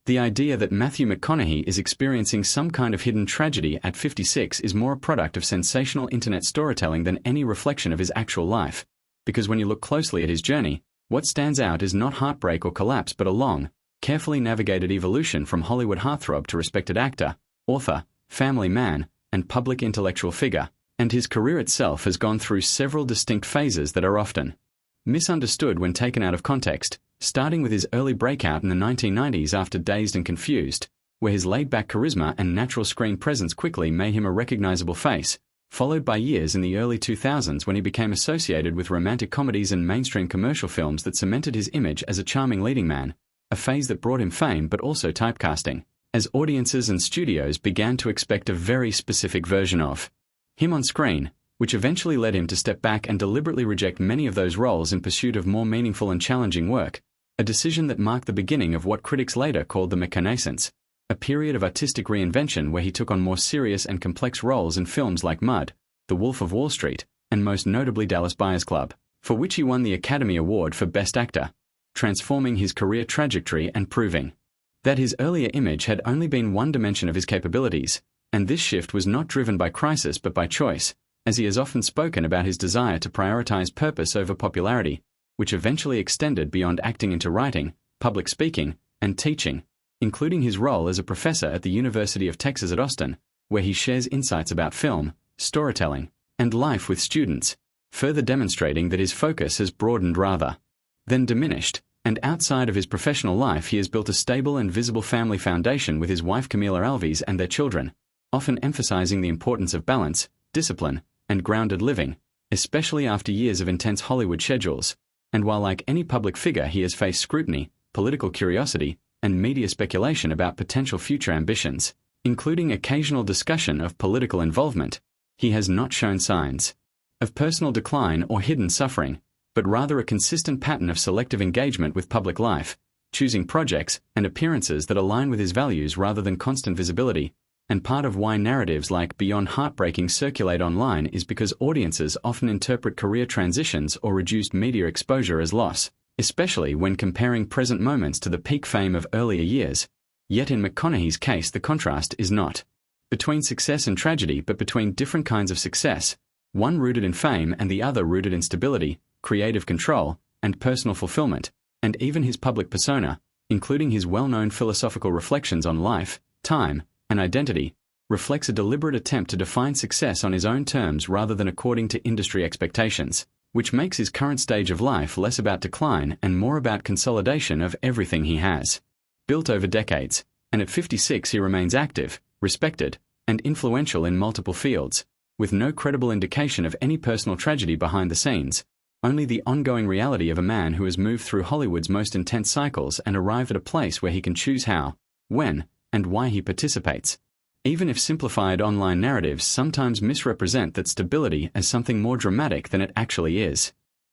The idea that Matthew McConaughey is experiencing some kind of hidden tragedy at 56 is more a product of sensational internet storytelling than any reflection of his actual life, because when you look closely at his journey, what stands out is not heartbreak or collapse but a long, carefully navigated evolution from Hollywood heartthrob to respected actor, author, family man, and public intellectual figure, and his career itself has gone through several distinct phases that are often misunderstood when taken out of context, starting with his early breakout in the 1990s after Dazed and Confused, where his laid-back charisma and natural screen presence quickly made him a recognizable face, followed by years in the early 2000s when he became associated with romantic comedies and mainstream commercial films that cemented his image as a charming leading man, a phase that brought him fame but also typecasting, as audiences and studios began to expect a very specific version of him on screen, which eventually led him to step back and deliberately reject many of those roles in pursuit of more meaningful and challenging work, a decision that marked the beginning of what critics later called the McConaughey, a period of artistic reinvention where he took on more serious and complex roles in films like Mud, The Wolf of Wall Street, and most notably Dallas Buyers Club, for which he won the Academy Award for Best Actor, transforming his career trajectory and proving that his earlier image had only been one dimension of his capabilities, and this shift was not driven by crisis but by choice, as he has often spoken about his desire to prioritize purpose over popularity, which eventually extended beyond acting into writing, public speaking, and teaching, including his role as a professor at the University of Texas at Austin, where he shares insights about film, storytelling, and life with students, further demonstrating that his focus has broadened rather than diminished, and outside of his professional life he has built a stable and visible family foundation with his wife Camila Alves and their children, often emphasizing the importance of balance, discipline, and grounded living, especially after years of intense Hollywood schedules, and while like any public figure he has faced scrutiny, political curiosity, and media speculation about potential future ambitions, including occasional discussion of political involvement, he has not shown signs of personal decline or hidden suffering, but rather a consistent pattern of selective engagement with public life, choosing projects and appearances that align with his values rather than constant visibility, and part of why narratives like Beyond Heartbreaking circulate online is because audiences often interpret career transitions or reduced media exposure as loss, especially when comparing present moments to the peak fame of earlier years. Yet in McConaughey's case the contrast is not between success and tragedy but between different kinds of success, one rooted in fame and the other rooted in stability, creative control, and personal fulfillment, and even his public persona, including his well-known philosophical reflections on life, time, and identity, reflects a deliberate attempt to define success on his own terms rather than according to industry expectations, which makes his current stage of life less about decline and more about consolidation of everything he has built over decades, and at 56 he remains active, respected, and influential in multiple fields, with no credible indication of any personal tragedy behind the scenes, only the ongoing reality of a man who has moved through Hollywood's most intense cycles and arrived at a place where he can choose how, when, and why he participates, even if simplified online narratives sometimes misrepresent that stability as something more dramatic than it actually is.